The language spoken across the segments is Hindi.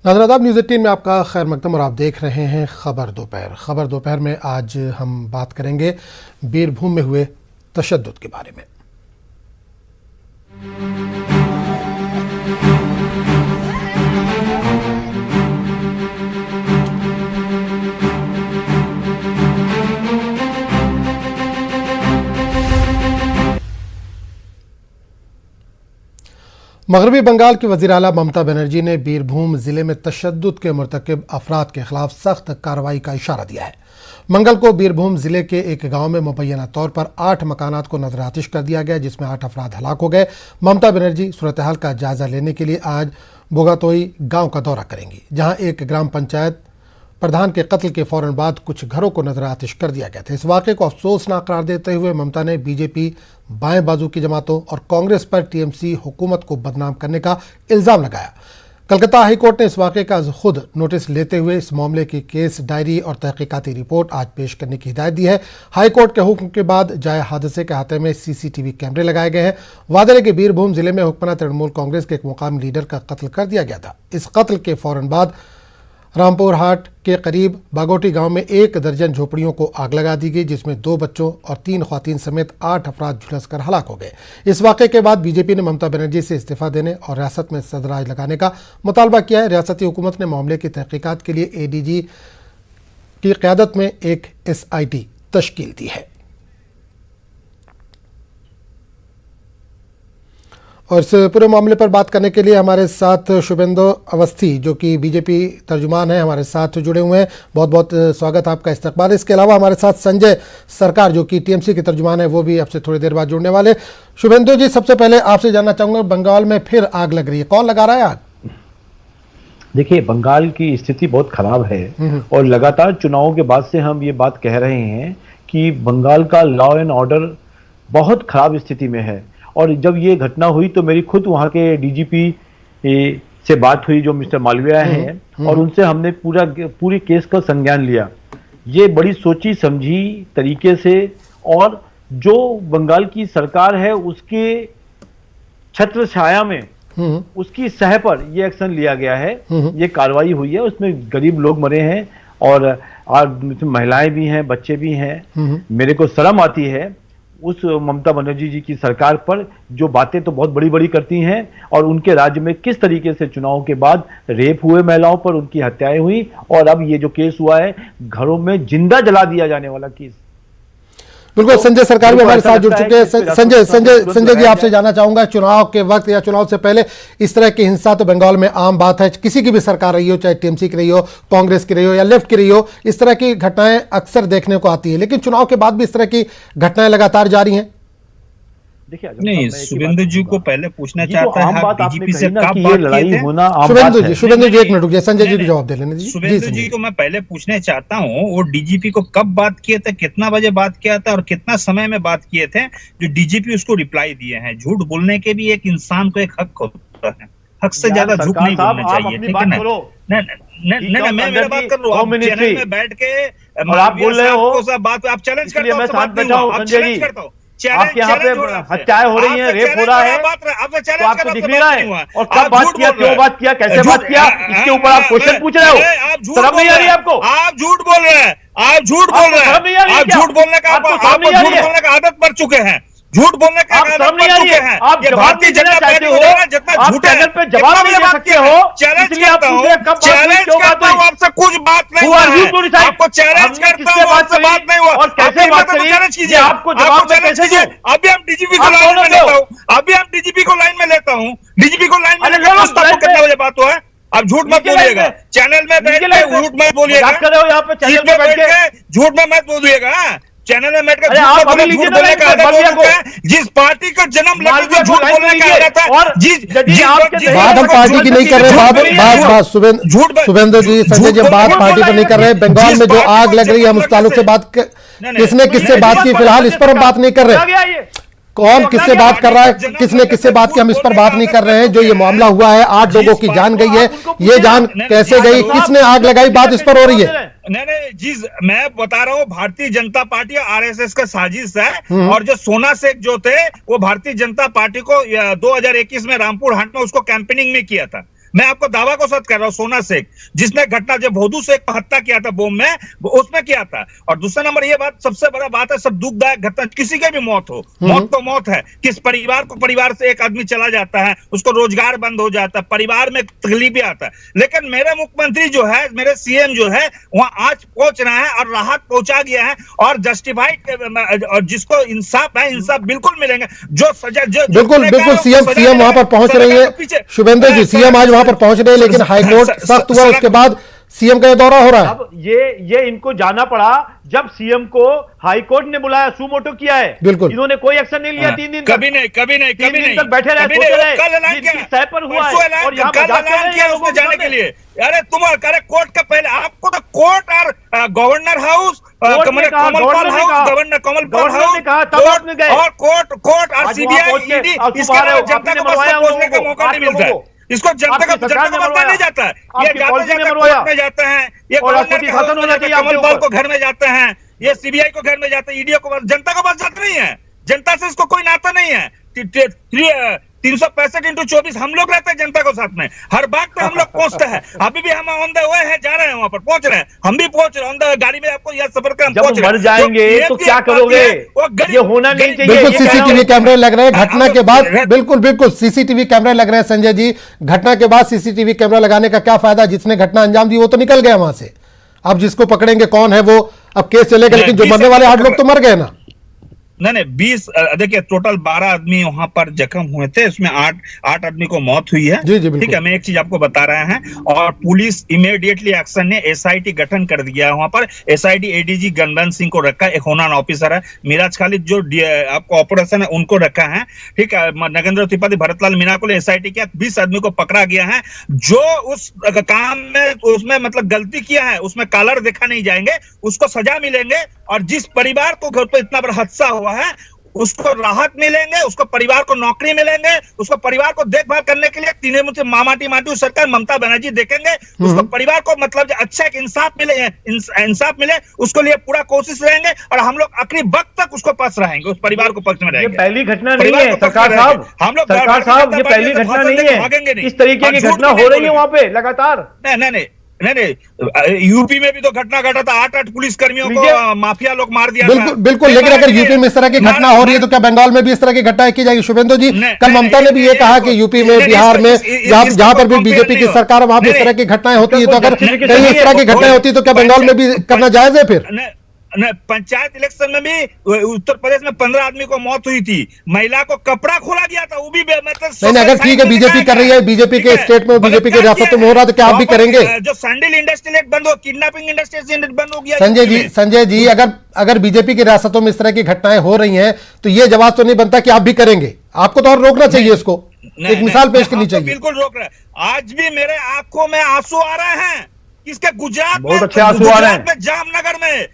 नाज़रीन, न्यूज़ 18 में आपका खैर मकदम और आप देख रहे हैं खबर दोपहर। खबर दोपहर में आज हम बात करेंगे बीरभूम में हुए तशद्दुद के बारे में। मगरबी बंगाल की वज़ीर आला ममता बनर्जी ने बीरभूम ज़िले में तशद्दुद के मुर्तकिब अफराद के खिलाफ सख्त कार्रवाई का इशारा दिया है। मंगल को बीरभूम ज़िले के एक गांव में मुबैना तौर पर 8 मकानात को नजर आतिश कर दिया गया, जिसमें 8 अफराद हलाक हो गए। ममता बनर्जी सूरत हाल का जायजा लेने के लिए आज बोगातोई गाँव का दौरा करेंगी, जहाँ एक ग्राम पंचायत प्रधान के कत्ल के फौरन बाद कुछ घरों को नजर आतिश कर दिया गया था। इस वाक़े को अफसोसनाक करार देते हुए ममता ने बीजेपी, बाएं बाजू की जमातों और कांग्रेस पर टीएमसी हुकूमत को बदनाम करने का इल्ज़ाम लगाया। कलकत्ता हाई कोर्ट ने इस वाक़े का खुद नोटिस लेते हुए इस मामले की केस डायरी और तहकीकाती रिपोर्ट आज पेश करने की हिदायत दी है। हाई कोर्ट के हुक्म के बाद जाए हादसे के अहाते में सीसीटीवी कैमरे लगाए गए हैं। वादे है कि बीरभूम जिले में हुक्मरान तृणमूल कांग्रेस के एक मुकामी लीडर का कत्ल कर दिया गया था। इस कत्ल के फौरन बाद रामपुर हाट के करीब बागोटी गांव में 1 दर्जन झोपड़ियों को आग लगा दी गई, जिसमें 2 बच्चों और 3 ख्वातीन समेत 8 अफराद झुलसकर हलाक हो गए। इस वाक़े के बाद बीजेपी ने ममता बनर्जी से इस्तीफा देने और रियासत में सदराज लगाने का मुतालबा किया है। रियासती हुकूमत ने मामले की तहकीकात के लिए एडीजी की क़यादत में एक SIT तश्कील दी है। और इस पूरे मामले पर बात करने के लिए हमारे साथ शुभेंदु अवस्थी, जो कि बीजेपी तर्जुमान है, हमारे साथ जुड़े हुए हैं। बहुत बहुत स्वागत, आपका इस्तकबाल। इसके अलावा हमारे साथ संजय सरकार, जो कि टीएमसी के तर्जुमान है, वो भी आपसे थोड़ी देर बाद जुड़ने वाले। शुभेंदु जी, सबसे पहले आपसे जानना चाहूँगा, बंगाल में फिर आग लग रही है, कौन लगा रहा है आग? देखिए, बंगाल की स्थिति बहुत खराब है और लगातार चुनावों के बाद से हम ये बात कह रहे हैं कि बंगाल का लॉ एंड ऑर्डर बहुत खराब स्थिति में है। और जब ये घटना हुई तो मेरी खुद वहाँ के डीजीपी से बात हुई, जो मिस्टर मालविया हैं, और उनसे हमने पूरी केस का संज्ञान लिया। ये बड़ी सोची समझी तरीके से, और जो बंगाल की सरकार है उसके छत्र छाया में उसकी सह पर ये एक्शन लिया गया है, ये कार्रवाई हुई है। उसमें गरीब लोग मरे हैं और महिलाएं भी हैं, बच्चे भी हैं। मेरे को शर्म आती है उस ममता बनर्जी जी की सरकार पर, जो बातें तो बहुत बड़ी बड़ी करती हैं, और उनके राज्य में किस तरीके से चुनाव के बाद रेप हुए महिलाओं पर, उनकी हत्याएं हुई, और अब ये जो केस हुआ है घरों में जिंदा जला दिया जाने वाला केस। बिल्कुल, संजय सरकार भी हमारे साथ जुड़ चुके हैं। संजय जी, आपसे जानना चाहूंगा, चुनाव के वक्त या चुनाव से पहले इस तरह की हिंसा तो बंगाल में आम बात है, किसी की भी सरकार रही हो, चाहे टीएमसी की रही हो, कांग्रेस की रही हो या लेफ्ट की रही हो, इस तरह की घटनाएं अक्सर देखने को आती है। लेकिन चुनाव के बाद भी इस तरह की घटनाएं लगातार जारी हैं। देखिए, नहीं, शुभेंदु जी को पहले पूछना चाहता है, डीजीपी से कब बात किए थे? शुभेंदु जी एक मिनट रुकिए, संजय जी को जवाब दे लेने दीजिए। शुभेंदु जी को मैं पहले पूछना चाहता हूँ, वो डीजीपी को कब बात किए थे, कितना बजे बात किया था और कितना समय में बात किए थे, जो डीजीपी उसको रिप्लाई दिए हैं? झूठ बोलने के भी एक इंसान को एक हक होता है, हक से ज्यादा झूठ नहीं बोलना चाहिए, ठीक है ना? नहीं, मैं मेरा बात कर रहा हूँ, चैनल में बैठ के आप बोल रहे हो, बात आप चैलेंज करता हूँ, चैलेंज करता हूँ। आपके यहाँ पे हत्याएं हो रही हैं, रेप हो रहा है, तो आपको दिख नहीं रहा है? और कब बात किया, क्यों बात किया, कैसे बात किया, इसके ऊपर आप क्वेश्चन पूछ रहे हो? शर्म नहीं आ रही आपको? आप झूठ बोल रहे हैं, आप झूठ बोल रहे हैं, आप झूठ बोलने का आदत पड़ चुके हैं, झूठ बोलने का आदत पड़ चुके हैं। आप भारतीय जनता पार्टी हो, आप चैनल पे जवाब नहीं दे सकते हो, चैलेंज करता हूँ, आपसे कुछ बात नहीं हुआ है, आपको चैलेंज करता हूँ, आपसे बात नहीं हुआ, और कैसे बात करिए, चैलेंज कीजिए, आपको जवाब में कैसे दूं? अभी हम डीजीपी को लाइन में लेता हूँ, अभी हम डीजीपी को लाइन में लेता हूँ, डीजीपी को लाइन में कितना बजे बात हुआ है? आप झूठ मत बोलिएगा, चैनल में बैठ के झूठ मत बोलिएगा, झूठ में मत बोलिएगा, चैनल में बैठ कर झूठ बोलने का आदत हो चुका है। जिस पार्टी का जन्म लेकर झूठ बोलने का आदत है, और बात हम पार्टी की नहीं कर रहे, बात शुभेंदु जी, संजय जी, बात पार्टी पर नहीं कर रहे। बंगाल में जो आग लग रही है, हम उस ताल्लुक से बात किसने किससे बात की, फिलहाल इस पर हम बात नहीं कर रहे। कौन किससे बात कर रहा है, किसने किससे बात की, हम इस पर बात नहीं कर रहे हैं। जो ये मामला हुआ है, 8 लोगों की जान गई है, ये जान कैसे गई, किसने आग लगाई, बात इस पर हो रही है। नहीं जी, मैं बता रहा हूँ, भारतीय जनता पार्टी आरएसएस का साजिश है, और जो सोना शेख जो थे, वो भारतीय जनता पार्टी को 2021 में रामपुर हाट में उसको कैंपेनिंग में किया था। मैं आपको दावा को सच कर रहा हूं, सोना शेख जिसने घटना जब भोदू शेख को हत्या किया था बॉम्ब में, वो उसमें किया था। और दूसरा नंबर ये बात सबसे बड़ा बात है, सब दुखदायक घटना, किसी के भी मौत हो, मौत तो मौत है। किस परिवार से एक आदमी चला जाता है, उसको रोजगार बंद हो जाता है, परिवार में तकलीफ भी आता है। लेकिन मेरे मुख्यमंत्री जो है, मेरे सीएम जो है, वहां आज पहुंच रहा है और राहत पहुंचा गया है और जस्टिफाइड, और जिसको इंसाफ है, इंसाफ बिल्कुल मिलेंगे। जो सजा बिल्कुल सीएम वहां पर पहुंच रही है। शुभेंद्र जी, सीएम आज वहां पर पहुंच रहे हैं, लेकिन हाईकोर्ट सख्त हुआ, उसके बाद सीएम का दौरा हो रहा है। अब ये इनको जाना पड़ा जब सीएम को हाईकोर्ट ने बुलाया, सुमोटो किया है। बिल्कुल, इन्होंने कोई एक्शन नहीं लिया 3 दिन तक। कभी नहीं 3 दिन तक बैठे रहे, सोते रहे, सह पर हुआ है और यहाँ उसमें जाने के लिए। अरे तुम अरे कोर्ट का पहले आपको तो कोर्ट और गवर्नर हाउस, गवर्नर कमल हाउस और कोर्ट और सीबीआई ईडी, इसके अलावा जनता को पहुंचने का मौका नहीं मिलता है। इसको जनता का मौका नहीं जाता है। ये कोर्ट में जाते हैं, ये कमल पाल को घर में जाते हैं, ये सीबीआई को घर में जाते हैं, ईडी को, जनता को बस जाता नहीं है। जनता से इसको कोई नाता नहीं है। 365x24 हम लोग रहते हैं जनता को साथ में, हर बात पे हम लोग पहुंचते हैं। अभी भी हम ऑन द वे है, जा रहे हैं, वहां पर पहुंच रहे हैं, हम भी पहुंच रहे हैं ऑन द गाड़ी में, आपको यह सफर कर जब मर जाएंगे तो क्या करोगे? ये होना नहीं चाहिए। बिल्कुल सीसीटीवी कैमरे लग रहे हैं घटना के बाद, बिल्कुल सीसीटीवी कैमरे लग रहे हैं। संजय जी, घटना के बाद सीसीटीवी कैमरा लगाने का क्या फायदा? जिसने घटना अंजाम दी वो तो निकल गया वहां से, अब जिसको पकड़ेंगे कौन है वो, अब केस चलेगा, लेकिन जो मरने वाले 8 लोग तो मर गए ना। नहीं 20, देखिए टोटल 12 आदमी वहां पर जख्म हुए थे, उसमें 8 आदमी को मौत हुई है। ठीक है, मैं एक चीज आपको बता रहा है, और पुलिस इमीडिएटली एक्शन ने एसआईटी गठन कर दिया। वहां पर एसआईटी एडीजी गनबंद सिंह को रखा, एक होनान ऑफिसर है, मिराज खालिद जो आपको ऑपरेशन है उनको रखा है। ठीक है, नगेंद्र त्रिपाठी, भरतलाल मीणा को एसआईटी किया, 20 आदमी को पकड़ा गया है। जो उस काम में उसमें मतलब गलती किया है, उसमें कॉलर देखा नहीं जाएंगे, उसको सजा मिलेंगे। और जिस परिवार को घर पर इतना बड़ा हादसा हुआ है उसको राहत मिलेंगे, उसको परिवार को नौकरी मिलेंगे, उसको परिवार को देखभाल करने के लिए तीनों मुझे माटी सरकार ममता बनर्जी देखेंगे, उसको परिवार को मतलब अच्छा एक इंसाफ मिले उसको लिए पूरा कोशिश रहेंगे। और हम लोग आखिरी वक्त तक उसको पास रहेंगे, उस परिवार को पक्ष में रहेंगे। ये पहली घटना नहीं है सरकार साहब, हम लोग सरकार साहब, ये पहली घटना नहीं है, इस तरीके की घटना हो रही है वहां पे लगातार। नहीं, यूपी में भी तो घटना घटा था, 8 पुलिस कर्मियों को माफिया लोग मार दिया। बिल्कुल, लेकिन अगर यूपी में इस तरह की घटना हो रही है तो क्या बंगाल में भी इस तरह की घटनाएं की जाएगी? शुभेंदु जी, कल ममता ने भी ये कहा कि यूपी में, बिहार में, जहां पर भी बीजेपी की सरकार वहां पर इस तरह की घटनाएं होती है, तो अगर कहीं इस तरह की घटनाएं होती तो क्या बंगाल में भी करना जायज है? फिर पंचायत इलेक्शन में भी उत्तर प्रदेश में 15 आदमी को मौत हुई थी, महिला को कपड़ा खोला गया था, वो भी मतलब नहीं, अगर ठीक है बीजेपी कर रही है, बीजेपी के स्टेट में, बीजेपी के रियासत में हो रहा है, तो क्या आप भी करेंगे? जो सैंडल इंडस्ट्री बंद हो, किडनैपिंग इंडस्ट्री बंद हो गया। संजय जी, अगर बीजेपी की रियासतों में इस तरह की घटनाएं हो रही हैं तो ये जवाब तो नहीं बनता कि आप भी करेंगे, आपको तो और रोकना चाहिए इसको, एक मिसाल पेश करनी चाहिए। बिल्कुल रोक रहे हैं, आज भी मेरे आंखों में आंसू आ रहे हैं। किसके? गुजरात में, बहुत अच्छे आंसू आ रहे हैं, जामनगर में,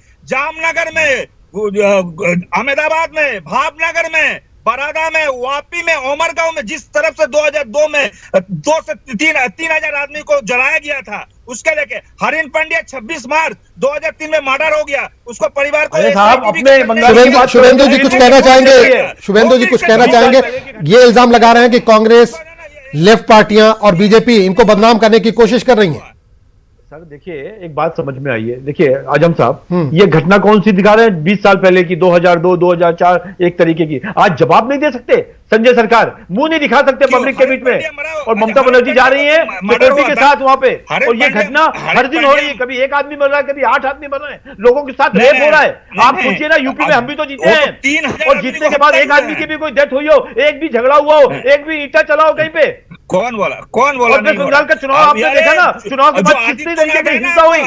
अहमदाबाद में, भावनगर में, बरादा में, वापी में, उमरगांव में, जिस तरफ से 2002 में 2 से 3,000 आदमी को जलाया गया था, उसके लेके हरिन पांड्या 26 मार्च 2003 में मर्डर हो गया, उसको परिवार को शुभेंदु जी कुछ कहना चाहेंगे? शुभेंदु जी कुछ कहना चाहेंगे? ये इल्जाम लगा रहे हैं कि कांग्रेस, लेफ्ट पार्टियां और बीजेपी इनको बदनाम करने की कोशिश कर रही है। सर देखिए, एक बात समझ में आई है, देखिए आजम साहब, ये घटना कौन सी दिखा रहे हैं? 20 साल पहले की, 2002, 2004 एक तरीके की। आज जवाब नहीं दे सकते संजय सरकार, मुंह नहीं दिखा सकते पब्लिक के बीच में, और ममता बनर्जी जा रही है सिक्योरिटी के साथ वहां पे, और ये घटना हर दिन हो रही है। कभी 1 आदमी मर रहा है, कभी 8 आदमी मर रहे हैं, लोगों के साथ रेप हो रहा है। आप सोचिए ना, यूपी में हम भी तो जीते हैं, और जीतने के बाद 1 आदमी की भी कोई डेथ हुई हो, एक भी झगड़ा हुआ हो, एक भी ईंटा चला हो कहीं पे, कौन बोला? बंगाल का चुनाव आपने देखा ना, चुनाव के बाद कितनी तरीके की हिंसा हुई,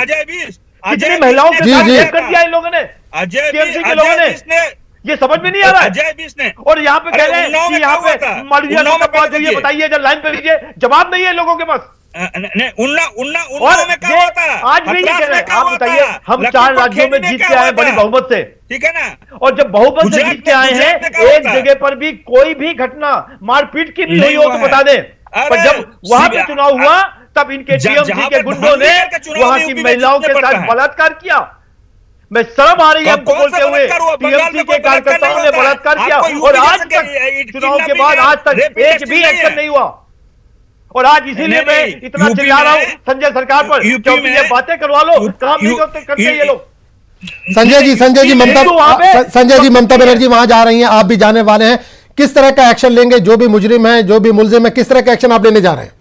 कितनी महिलाओं के साथ रेप कर दिया इन लोगों ने, टीएमसी के लोगों ने। ये समझ में नहीं आ रहा है। और यहाँ पे कह रहे हैं कि यहाँ पे मालवीय में बात हुई है, बताइए जब लाइन पे लीजिए, जवाब नहीं है लोगों के पास। आज भी ये कह रहे हैं, आप बताइए, हम 4 राज्यों में जीत के आए बड़ी बहुमत से, ठीक है ना, और जब बहुमत से जीत के आए हैं, एक जगह पर भी कोई भी घटना मारपीट की भी हुई हो तो बता दें, पर जब वहां पे चुनाव हुआ तब इनके टीएमसी के गुंडों ने वहां की महिलाओं के साथ बलात्कार किया। मैं शर्म आ रही है हमको बोलते हुए, टीएमसी के कार्यकर्ताओं ने बलात्कार किया, और आज तक चुनाव के बाद आज तक एक भी एक्शन नहीं हुआ। और आज इसीलिए मैं इतना चिल्ला रहा हूं संजय सरकार पर, क्योंकि ये बातें करवा लो, काम नहीं करते ये लोग। संजय जी ममता बनर्जी वहां जा रही हैं, आप भी जाने वाले हैं, किस तरह का एक्शन लेंगे? जो भी मुजरिम है, जो भी मुलजिम है, किस तरह का एक्शन आप लेने जा रहे हैं?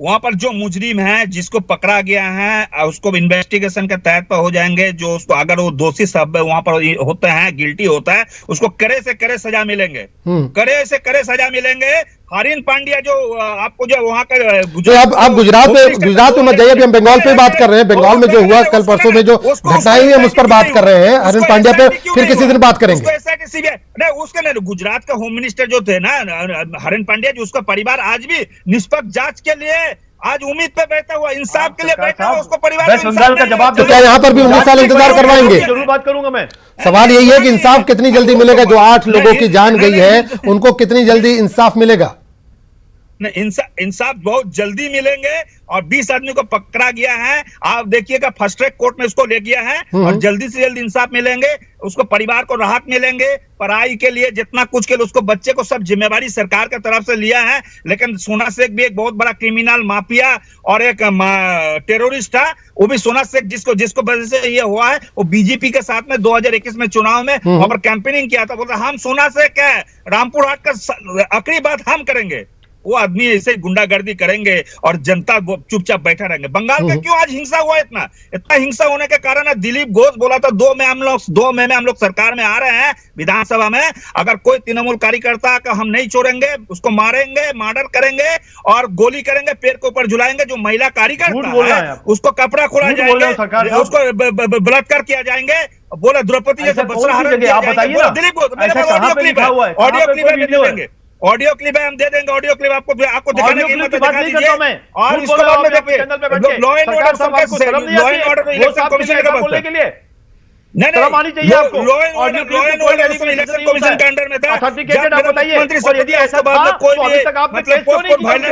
वहां पर जो मुजरिम है, जिसको पकड़ा गया है, उसको इन्वेस्टिगेशन के तहत पर हो जाएंगे। जो उसको अगर वो दोषी सब वहां पर होते हैं, गिल्टी होता है, उसको कड़े से कड़े सजा मिलेंगे, कड़े से कड़े सजा मिलेंगे। हरीन पांड्या जो आपको जो वहां का आप गुजरात में मत जाइए, अभी हम बंगाल पे बात कर रहे हैं। बंगाल में जो हुआ कल परसों में जो घटनाएं हुई, हम उस पर बात कर रहे हैं। हरीन पांड्या पे फिर किसी दिन बात करेंगे। उसके गुजरात का होम मिनिस्टर जो थे ना हरीन पांड्या जी, उसका परिवार आज भी निष्पक्ष जांच के लिए आज उम्मीद पे बैठा हुआ, इंसाफ के लिए बैठा हुआ, उसको परिवार का जवाब। तो क्या यहाँ पर भी 19 साल इंतजार करवाएंगे? जरूर बात करूंगा मैं। सवाल यही है कि इंसाफ कितनी जल्दी मिलेगा? जो 8 लोगों की जान गई है, उनको कितनी जल्दी इंसाफ मिलेगा? इंसाफ बहुत जल्दी मिलेंगे। और 20 आदमी को पकड़ा गया है, आप देखिएगा फर्स्ट ट्रैक कोर्ट में उसको ले गया है, और जल्दी से जल्दी इंसाफ मिलेंगे। उसको परिवार को राहत मिलेंगे, पढ़ाई के लिए जितना कुछ के लिए उसको बच्चे को सब जिम्मेवारी सरकार की तरफ से लिया है। लेकिन सोना शेख भी एक बहुत बड़ा क्रिमिनल माफिया और एक टेररिस्ट था, वो भी सोना शेख जिसको वजह से ये हुआ है, वो बीजेपी के साथ में 2021 में चुनाव में वहां पर कैंपेनिंग किया था, बोलता हम सोना शेख है, रामपुर हाट का आखिरी बात हम करेंगे। वो आदमी ऐसे गुंडागर्दी करेंगे और जनता चुपचाप बैठा रहेंगे। बंगाल का क्यों आज हिंसा हुआ? इतना हिंसा होने के कारण दिलीप घोष बोला था 2 मई में हम लोग सरकार में आ रहे हैं, विधानसभा में अगर कोई तृणमूल कार्यकर्ता का हम नहीं छोड़ेंगे, उसको मारेंगे, मर्डर करेंगे और गोली करेंगे, पेड़ के ऊपर झुलाएंगे। जो महिला कार्यकर्ता है उसको कपड़ा खोला जाएगा, उसको बलात्कार किया जाएंगे। बोला द्रौपदी जैसे Dilip Ghosh, audio clip audio clip है, हम दे देंगे। ऑडियो क्लिप आपको दिखाने की हिम्मत दिखा दीजिए। और इसके बाद में देखिए law and order election commission का बोलने के लिए शर्म आनी चाहिए आपको। Law and order election commission के अंडर में था। सर्टिफिकेट आप बताइए, और यदि ऐसा था तो अभी तक आपने केस क्यों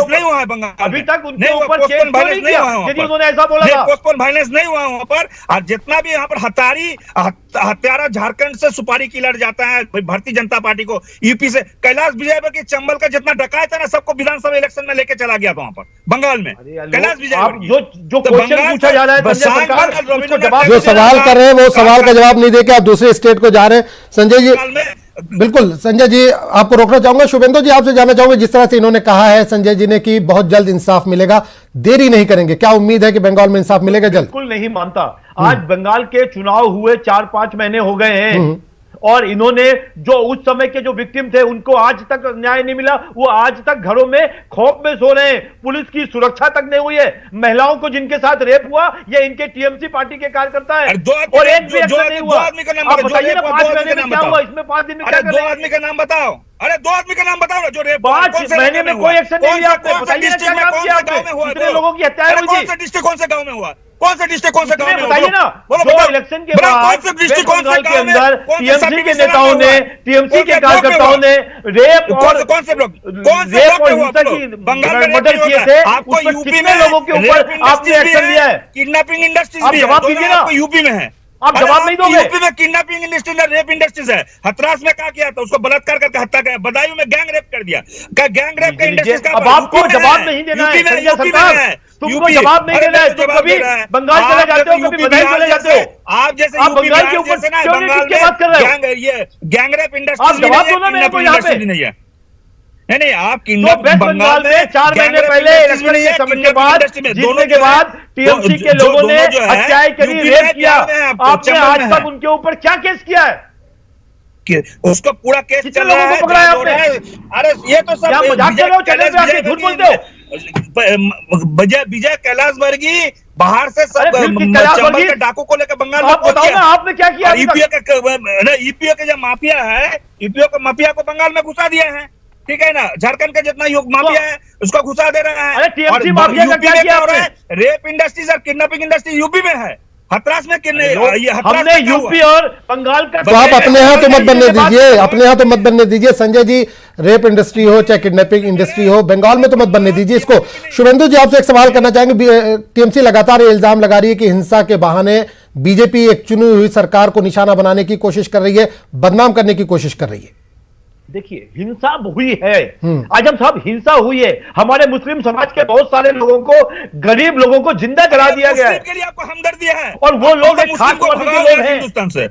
नहीं हुआ है बंगाल? अभी तक उनके ऊपर केस क्यों नहीं किया यदि उन्होंने ऐसा बोला था? पोस्टपोन वायलेंस नहीं हुआ वहां पर। और जितना भी यहाँ पर हत्यारा झारखंड से सुपारी किलर जाता है भारतीय जनता पार्टी को, यूपी से कैलाश विजयवर्गीय चंबल का जितना डकायत है ना, सबको विधानसभा इलेक्शन में लेके चला गया था वहां पर बंगाल में। कैलाश विजयवर्गीय जो क्वेश्चन पूछा जा रहा है, जो सवाल कर रहे हैं वो सवाल जवाब नहीं देके आप दूसरे स्टेट को जा रहे हैं। संजय जी, बिल्कुल संजय जी, आपको रोकना चाहूंगा। शुभेंदु जी, आपसे जानना चाहूंगा, जिस तरह से इन्होंने कहा है संजय जी ने कि बहुत जल्द इंसाफ मिलेगा, देरी नहीं करेंगे, क्या उम्मीद है कि बंगाल में इंसाफ मिलेगा जल्द? बिल्कुल नहीं मानता। आज बंगाल के चुनाव हुए 4-5 महीने हो गए हैं और इन्होंने जो उस समय के जो विक्टिम थे उनको आज तक न्याय नहीं मिला। वो आज तक घरों में खौफ में सो रहे हैं, पुलिस की सुरक्षा तक नहीं हुई है। महिलाओं को जिनके साथ रेप हुआ ये इनके टीएमसी पार्टी के कार्यकर्ता है और एक भी एक्शन नहीं हुआ। आप बताइए ना 5 महीने में क्या हुआ, इसमें 5 दिन में क्या करेंगे? 2 आदमी का नाम बताओ। अरे 2 आदमी का नाम बताओ जो रेप 5 महीने में कोई एक्शन नहीं लिया आपने। बताइए ना क्या काम किया आपने? कितने लोगों की हत्या हुई थी? कौन से गांव में हुआ? कौन से डिस्ट्रिक्ट कौन से गांव में? बताइए ना। जो इलेक्शन के बाद वेस्ट बंगाल के अंदर टीएमसी के नेताओं ने, टीएमसी के कार्यकर्ताओं ने रेप और कौन से ब्लॉक हिंसा की मर्डर किए थे, उस पर कितने लोगों के ऊपर आपने एक्शन लिया है? किडनैपिंग इंडस्ट्रीज आप जवाब दीजिए ना। यूपी में है, आप जवाब नहीं दोगे? यूपी में किडनैपिंग इंडस्ट्रीज है, रेप इंडस्ट्रीज है। हथरास में क्या किया था? उसको बलात्कार करके हत्या किया। बदायूं में गैंग रेप कर दिया। गैंग रेप का इंडस्ट्रीज का अब आपको जवाब नहीं देना है संजय सरकार, तुमको जवाब नहीं देना है। तुम कभी बंगाल चले जाते हो, कभी बधाई चले जाते हो। आप जैसे बंगाल के ऊपर क्यों नहीं बात कर रहे हो? ये गैंग रेप इंडस्ट्री आप जवाब दो ना मेरे को यहाँ पे। नहीं है, नहीं आप वेस्ट बंगाल में 4 महीने पहले इलेक्शन के समय के बाद जीतने के बाद टीएमसी के लोगों ने हत्याएं करी, रेप किया, आपने आज तक उनके ऊपर क्या केस किया है? उसको पूरा केस चल रहा है। पकड़ा है आपने? अरे ये तो सब मजाक कर रहे हो, चैनल पे आके झूठ बोलते हो। विजय कैलाश वर्गीय बाहर से सब चंबल के डाकू को लेकर बंगाल में बताओ ना आपने क्या किया? ईपीओ के जो माफिया है, ईपीओ के माफिया को बंगाल में घुसा दिया है, ठीक है ना। झारखंड का जितना माफिया है उसको घुसा दे रहा है। टीएमसी माफिया का क्या किया आपने? रेप इंडस्ट्रीज और किडनैपिंग इंडस्ट्री यूपी में है, हथरास में हमने यूपी और बंगाल का। तो आप अपने यहाँ तो मत बनने दीजिए, अपने यहाँ तो मत बनने दीजिए संजय जी। रेप इंडस्ट्री हो चाहे किडनैपिंग इंडस्ट्री हो, बंगाल में तो मत बनने दीजिए इसको। शुभेंदु जी, आपसे एक सवाल करना चाहेंगे। टीएमसी लगातार ये इल्जाम लगा रही है कि हिंसा के बहाने बीजेपी एक चुनी हुई सरकार को निशाना बनाने की कोशिश कर रही है, बदनाम करने की कोशिश कर रही है। देखिए हिंसा हुई है, आज हम सब हिंसा हुई है, हमारे मुस्लिम समाज के बहुत सारे लोगों को, गरीब लोगों को जिंदा जला दिया गया है के लिए आपको हमदर्दी है और वो लोग एक खास को वर्ग के लोग हैं हिंदुस्तान से।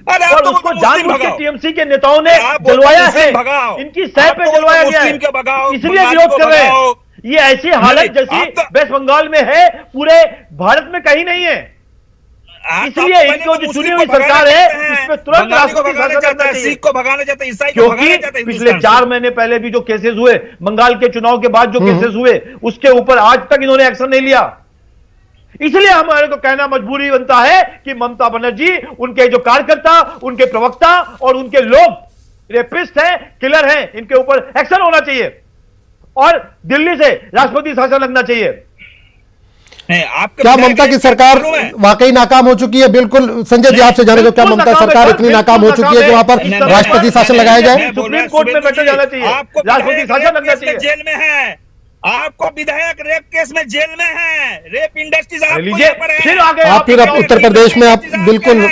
अरे और उसको जानबूझ के टीएमसी के नेताओं ने जलवाया है, इनकी सह पे जलवाया गया है, इसलिए विरोध कर रहे हैं। ये ऐसी हालत जैसी वेस्ट बंगाल में है पूरे भारत में कहीं नहीं है, इसलिए इनको जो चुनी हुई सरकार है इस पे तुरंत राष्ट्रपति शासन करना चाहिए। सिख को भगाना चाहते हैं, ईसाई को भगाना चाहते हैं। पिछले 4 महीने पहले भी जो केसेस हुए, बंगाल के चुनाव के बाद जो केसेस हुए, उसके ऊपर आज तक इन्होंने एक्शन नहीं लिया। इसलिए हमारे को कहना मजबूरी बनता है कि ममता बनर्जी, उनके जो कार्यकर्ता, उनके प्रवक्ता और उनके लोग रेपिस्ट हैं, किलर हैं, इनके ऊपर एक्शन होना चाहिए और दिल्ली से राष्ट्रपति शासन लगना चाहिए। क्या ममता की सरकार वाकई नाकाम हो चुकी है? बिल्कुल संजय जी, आपसे जाने दो, क्या ममता सरकार इतनी नाकाम हो चुकी है कि वहां पर राष्ट्रपति शासन लगाया जाए? सुप्रीम कोर्ट में बैठा जाना चाहिए, राष्ट्रपति शासन लगना चाहिए। जेल में है आपको, विधायक रेप केस में जेल में है, रेप इंडस्ट्रीज आप फिर अब उत्तर प्रदेश में आप बिल्कुल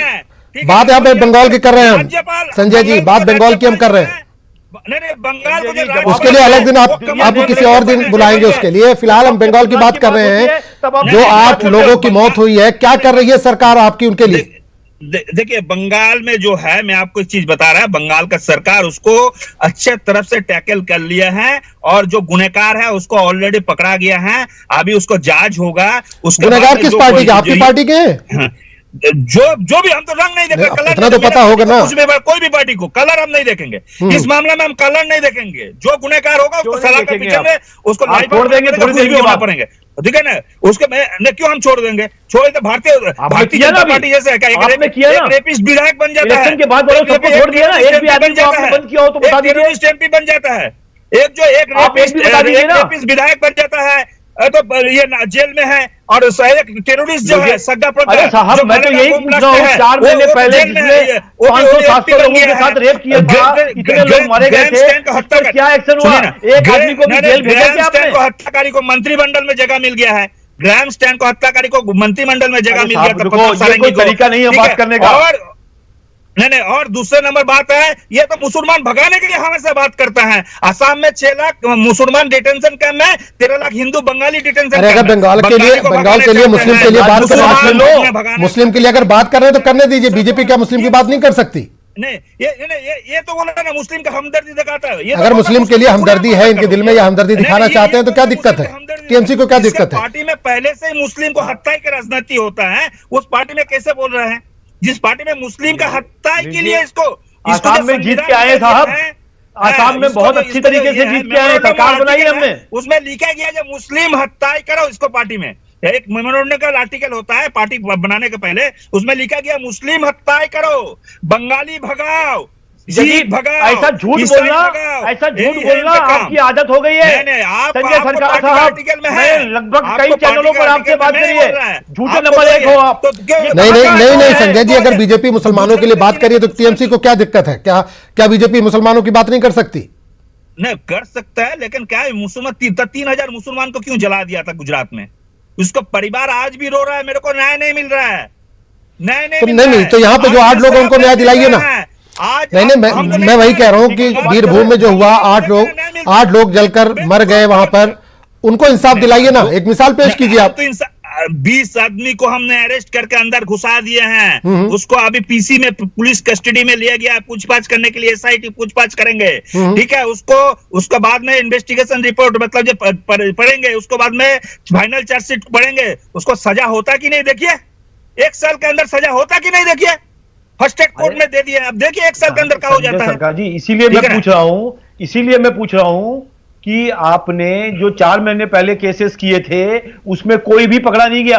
बात यहाँ पे बंगाल की कर रहे हैं हम, संजय जी बात बंगाल की हम कर रहे हैं। नहीं बंगाल को उसके लिए अलग दिन आपको किसी और दिन बुलाएंगे उसके लिए। फिलहाल हम बंगाल की बात कर रहे हैं, जो 8 लोगों की मौत हुई है, क्या कर रही है सरकार आपकी उनके लिए? देखिए बंगाल में जो है, मैं आपको एक चीज बता रहा है, बंगाल का सरकार उसको अच्छे तरफ से टैकल कर लिया है और जो गुनहगार है उसको ऑलरेडी पकड़ा गया है, अभी उसको जांच होगा। उसके गुनहगार किस पार्टी के? आपकी पार्टी के हैं? जो भी, हम तो रंग नहीं देखेंगे, कलर इतना तो पता होगा ना, कोई भी पार्टी को कलर हम नहीं देखेंगे, इस मामले में हम कलर नहीं देखेंगे। जो गुनहगार होगा उसको सलाह के पीछे में उसको छोड़ देंगे, थोड़ी देर में बात पड़ेंगे, ठीक है ना? उसके क्यों हम छोड़ देंगे? छोड़ तो भारतीय जनता पार्टी जैसे है, एक रेपिस्ट विधायक बन जाता है, के बाद छोड़ दिया ना, एक भी आदमी को आपने बंद किया हो तो बता दीजिए, टेररिस्ट एमपी बन जाता है, एक रेपिस्ट विधायक बन जाता है तो ये जेल में है, और टेररिस्ट जो है सग्गा अरे साहब, मैं तो यही पूछ रहा हूँ, 4 महीने पहले जिसने 500-700 लोगों के साथ रेप किया था, इतने लोग मारे गए थे, क्या एक्शन हुआ? एक आदमी को भी जेल भेजा क्या आपने? हत्याकारी को मंत्रिमंडल में जगह मिल गया है, ग्रैम स्टैंड को हत्याकारी को मंत्रिमंडल में जगह मिल गया था। कोई तरीका नहीं है बात करने का। नहीं, और दूसरे नंबर बात है, ये तो मुसलमान भगाने के लिए हमेशा बात करता है। असम में 6 लाख मुसलमान डिटेंशन कैंप में, 13 लाख हिंदू बंगाली डिटेंशन कैंप। अगर बंगाल के लिए मुस्लिम के लिए बात कर, मुस्लिम के लिए अगर बात कर रहे हैं तो करने दीजिए, बीजेपी क्या मुस्लिम की बात नहीं कर सकती? नहीं, ये तो बोला ना, मुस्लिम का हमदर्दी दिखाता है। अगर मुस्लिम के लिए हमदर्दी है, इनके दिल में यह हमदर्दी दिखाना चाहते हैं तो क्या दिक्कत है? टीएमसी को क्या दिक्कत है? पार्टी में पहले से ही मुस्लिम को हत्या की राजनीति होता है, उस पार्टी में कैसे बोल रहे हैं? जिस पार्टी में मुस्लिम का हत्या के लिए इसको आसाम में जीत के आए साहब, आसाम में बहुत अच्छी तरीके से जीत के आए, सरकार बनाई हमने, उसमें लिखा गया जब मुस्लिम हत्या करो इसको पार्टी में, एक मेमोरेंडम का आर्टिकल होता है पार्टी बनाने के पहले, उसमें लिखा गया मुस्लिम हत्या करो, बंगाली भगाओ, ऐसा झूठ बोलना, आपकी आदत हो गई है संजय सरकार साहब। मैं लगभग कई चैनलों पर आपसे बात करी है, झूठे नंबर 1 हो आप। नहीं संजय जी, अगर बीजेपी मुसलमानों के लिए बात करिए तो टीएमसी को क्या दिक्कत है? क्या बीजेपी मुसलमानों की बात नहीं कर सकती? नहीं कर सकता है, लेकिन क्या है, मुसलमान 3,000 मुसलमान को क्यों जला दिया था गुजरात में? उसका परिवार आज भी रो रहा है, मेरे को न्याय नहीं मिल रहा है, न्याय नहीं, तो यहाँ पे जो 8 लोग उनको न्याय दिलाइए ना। नहीं, मैं वही कह रहा हूँ कि बीरभूम में जो हुआ, 8 लोग जलकर मर गए वहां पर, उनको इंसाफ दिलाइए ना, एक मिसाल पेश कीजिए आप। 20 आदमी को हमने अरेस्ट करके अंदर घुसा दिए हैं, उसको अभी पीसी में पुलिस कस्टडी में लिया गया है, पूछताछ करने के लिए एसआईटी पूछताछ करेंगे, ठीक है? उसको बाद में इन्वेस्टिगेशन रिपोर्ट मतलब जब पढ़ेंगे, उसको बाद में फाइनल चार्जशीट पढ़ेंगे, उसको सजा होता कि नहीं देखिए, 1 साल के अंदर सजा होता कि नहीं देखिए, फर्स्ट स्टेट कोर्ट में दे दिए, अब देखिए 1 साल के अंदर क्या हो जाता है। सरकार जी, इसीलिए मैं पूछ रहा हूं कि आपने जो 4 महीने पहले केसेस किए थे उसमें कोई भी पकड़ा नहीं गया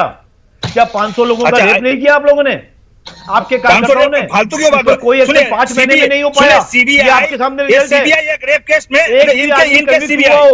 क्या? 500 लोगों का रेप नहीं किया आप लोगों ने? आपके कार्यकर्ताओं ने? फालतू की बात, कोई 5 महीने में नहीं हो पाया। सीबीआई आपके सामने सीबीआई एक रेप केस में, इनके सीबीआई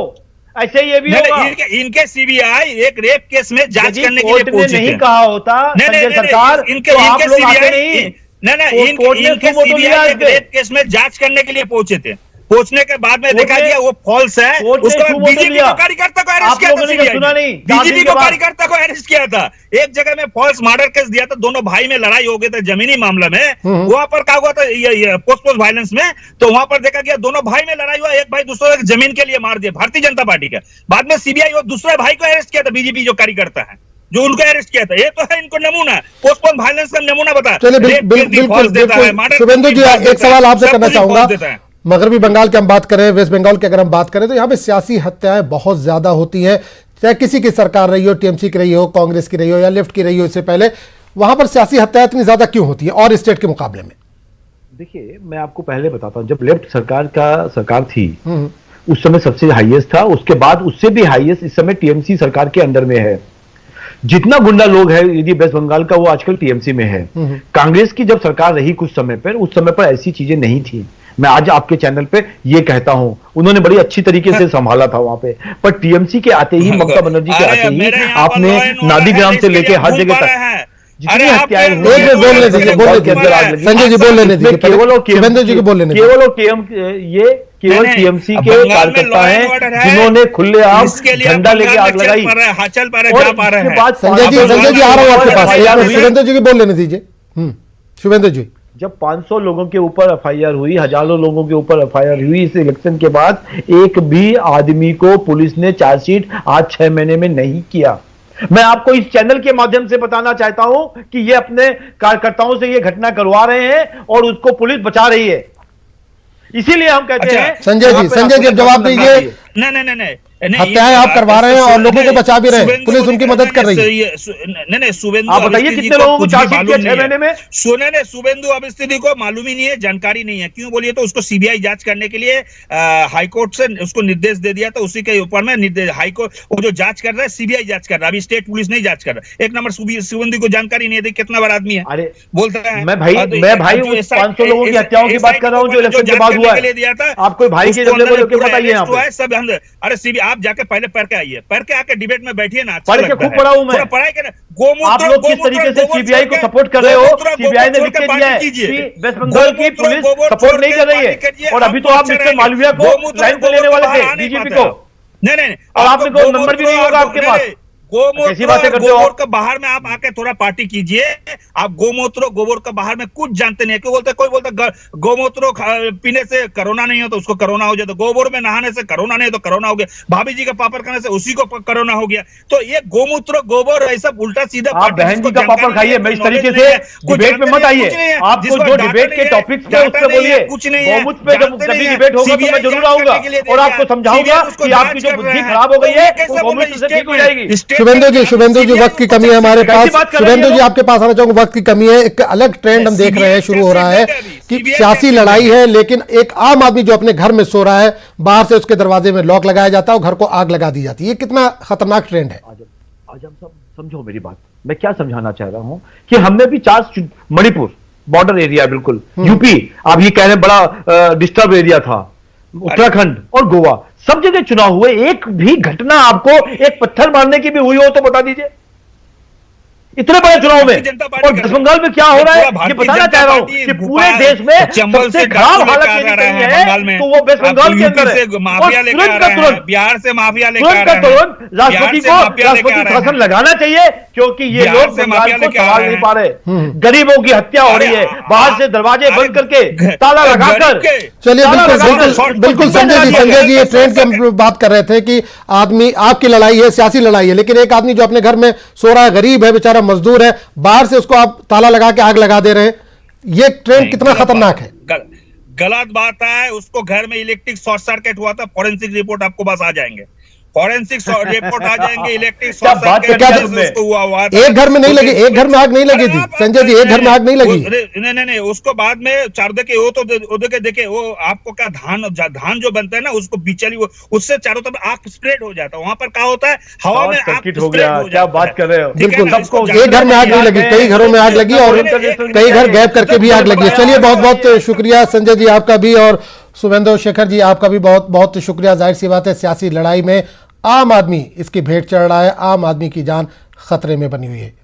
ऐसे ये भी होगा, इनके सीबीआई एक रेप केस में जांच करने के लिए पहुंची नहीं कहा होता संजय सरकार, इनके सीबीआई इनके सीबीआई रेप केस में जांच करने के लिए पहुंचे थे, पहुंचने के बाद में देखा गया वो फॉल्स है। उसके बाद बीजेपी को कार्यकर्ता को अरेस्ट किया था सीबीआई, बीजेपी को कार्यकर्ता को अरेस्ट किया था। एक जगह में फॉल्स मर्डर केस दिया था, दोनों भाई में लड़ाई हो गई था जमीनी मामला में। वहां पर क्या हुआ था, ये पोस्ट वायलेंस में, तो वहां पर देखा गया दोनों भाई में लड़ाई हुआ, एक भाई दूसरे को जमीन के लिए मार दिया भारतीय जनता पार्टी का। बाद में सीबीआई और दूसरे भाई को अरेस्ट किया था, बीजेपी जो कार्यकर्ता है जो उनको अरेस्ट किया था। ये तो है इनको नमूना, पोस्टपोन वायलेंस का नमूना बता। चलिए बिल्कुल शुभेंदु जी, एक सवाल आपसे करना चाहूंगा। मगरबी बंगाल की हम बात करें, वेस्ट बंगाल की अगर हम बात करें, तो यहाँ पे सियासी हत्याएं बहुत ज्यादा होती हैं, चाहे किसी की सरकार रही हो, टीएमसी की रही हो, कांग्रेस की रही हो या लेफ्ट की रही हो। इससे पहले वहां पर सियासी हत्याएं इतनी ज्यादा क्यों होती है और स्टेट के मुकाबले में? देखिए, मैं आपको पहले बताता हूं, जब लेफ्ट सरकार थी उस समय सबसे हाईएस्ट था, उसके बाद उससे भी हाईएस्ट इस समय टीएमसी सरकार के अंडर में है। जितना गुंडा लोग है यदि वेस्ट बंगाल का, वो आजकल टीएमसी में है। कांग्रेस की जब सरकार रही कुछ समय पर, उस समय पर ऐसी चीजें नहीं थी। मैं आज आपके चैनल पे ये कहता हूं, उन्होंने बड़ी अच्छी तरीके से संभाला था वहां पे। पर टीएमसी के आते ही, ममता बनर्जी के आते ही आपने नादीग्राम से लेके हर जगह तक जितनी हत्याएं हुई, संजय जी बोल लेने दीजिए, केवल और केवल टीएमसी के कार्यकर्ता हैं जिन्होंने खुलेआम झंडा लेके आग लगाई। संजय जी आ रहा हूं आपके पास, शुभेंदु जी को बोल लेने दीजिए। शुभेंदु जी, जब 500 लोगों के ऊपर एफआईआर हुई, हजारों लोगों के ऊपर एफआईआर हुई इस इलेक्शन के बाद, एक भी आदमी को पुलिस ने चार्जशीट आज 6 महीने में नहीं किया। मैं आपको इस चैनल के माध्यम से बताना चाहता हूं कि ये अपने कार्यकर्ताओं से ये घटना करवा रहे हैं और उसको पुलिस बचा रही है। इसीलिए हम कहते हैं संजय जी जवाब दीजिए। नहीं, हत्याएं आप करवा रहे हैं और लोगों को बचा भी रहे हैं, पुलिस उनकी मदद कर रही है। नहीं, शुभेंदु आप बताइए कितने लोगों को चार्जशीट किया 6 महीने में? सुने, शुभेंदु अब स्थिति को मालूम ही नहीं है, जानकारी नहीं है। क्यों बोलिए तो उसको सीबीआई जांच करने के लिए हाईकोर्ट से उसको निर्देश दे दिया था, उसी के ऊपर में हाईकोर्ट वो जो जांच कर रहा है सीबीआई जांच कर रहा है, अभी स्टेट पुलिस नहीं जांच कर रहा। एक नंबर शुभेंदु को जानकारी नहीं है कितना बड़ा आदमी है। अरे बोलता है मैं भाई उस 500 लोगों की हत्याओं की बात कर रहा हूँ जो इलेक्शन के बाद हुआ है। आप कोई भाई के बताइए सब। अरे सीबीआई आप जाके पहले पढ़ के आइए, पढ़ के आके डिबेट में बैठिए ना। पढ़ के खूब पढ़ा हूं मैं। पढ़ाई कर आप लोग किस तरीके से सीबीआई को सपोर्ट कर रहे हो? सीबीआई ने लिख के दिया है कि वेस्ट बंगाल की पुलिस सपोर्ट नहीं कर रही है, और अभी तो आप मिस्टर मालविया को लाइन पे लेने वाले थे डीजीपी को। नहीं, और आपने कोई नंबर भी नहीं होगा आपके पास। गोबर का बाहर में आप आके थोड़ा पार्टी कीजिए। आप गोमूत्र गोबर का बाहर में कुछ जानते नहीं। क्यों बोलते, कोई बोलता गोमूत्र पीने से कोरोना नहीं हो तो उसको कोरोना हो जाए, तो गोबर में नहाने से कोरोना नहीं तो कोरोना हो गया, भाभी जी का पापड़ खाने से उसी को कोरोना हो गया। तो ये गोमूत्र गोबर ऐसा उल्टा सीधा। आप बहन जी का पापड़ खाइए, मैं इस तरीके से डिबेट में मत आइए। आपको जो डिबेट के टॉपिक्स थे उससे बोलिए। गोमूत्र पे जब कभी डिबेट होगा तो मैं जरूर आऊंगा और आपको समझाऊंगा कि आपकी जो बुद्धि खराब हो गई है वो गोमूत्र से ठीक हो जाएगी। शुभेंदु जी वक्त की कमी है हमारे पास। शुभेंदु जी आपके पास आना चाहूंगा, वक्त की कमी है। एक अलग ट्रेंड हम देख रहे हैं शुरू हो रहा है कि सियासी लड़ाई है, लेकिन एक आम आदमी जो अपने घर में सो रहा है, बाहर से उसके दरवाजे में लॉक लगाया जाता है और घर को आग लगा दी जाती है। ये कितना खतरनाक ट्रेंड है? आज हम सब समझो मेरी बात। मैं क्या समझाना चाह रहा हूं कि हमने भी मणिपुर बॉर्डर एरिया, बिल्कुल यूपी, आप ये कह रहे हैं बड़ा डिस्टर्ब एरिया था, उत्तराखंड और गोवा, सब जगह चुनाव हुए। एक भी घटना आपको एक पत्थर मारने की भी हुई हो तो बता दीजिए, इतने बड़े चुनाव में। और वेस्ट बंगाल में क्या हो रहा है ये बताना चाह रहा हूं कि पूरे देश में सबसे खराब हालत यदि कहीं है तो वो वेस्ट बंगाल के अंदर है। तुरंत बिहार से माफिया लेकर राष्ट्रपति को राष्ट्रपति शासन लगाना चाहिए, क्योंकि ये लोग बंगाल को संभाल नहीं पा रहे। गरीबों की हत्या हो रही है, बाहर से दरवाजे बंद करके, ताला लगाकर। चलिए बिल्कुल संजय जी ये ट्रेंड की हम बात कर रहे थे कि आदमी, आपकी लड़ाई है, सियासी लड़ाई है, लेकिन एक आदमी जो अपने घर में सो रहा है, गरीब है बेचारा, मजदूर है, बाहर से उसको आप ताला लगा के आग लगा दे रहे हैं, ये ट्रेंड कितना खतरनाक है? गलत बात है। उसको घर में इलेक्ट्रिक शॉर्ट सर्किट हुआ था, फॉरेंसिक रिपोर्ट आपको बस आ जाएंगे, फॉरेंसिक रिपोर्ट आ जाएंगे। इलेक्ट्रिक शॉर्ट सर्किट हुआ एक घर में नहीं लगी, एक घर में आग नहीं लगी थी संजय जी, एक घर में आग नहीं लगी। नहीं, उसको बाद में चार देखे वो तो देखे वो आपको क्या धान जो बनता है ना, उसको बिचली उससे चारों तरफ आग स्प्रेड हो जाता है। वहां पर क्या होता है, हवा में आग हो गया। क्या बात कर रहे हो? बिल्कुल, एक घर में आग नहीं लगी, कई घरों में आग लगी और कई घर गैप करके भी आग लगी है। चलिए बहुत बहुत शुक्रिया संजय जी आपका भी, और शुभेंदु शेखर जी आपका भी बहुत बहुत शुक्रिया। जाहिर सी बात है सियासी लड़ाई में आम आदमी इसकी भेंट चढ़ रहा है, आम आदमी की जान खतरे में बनी हुई है।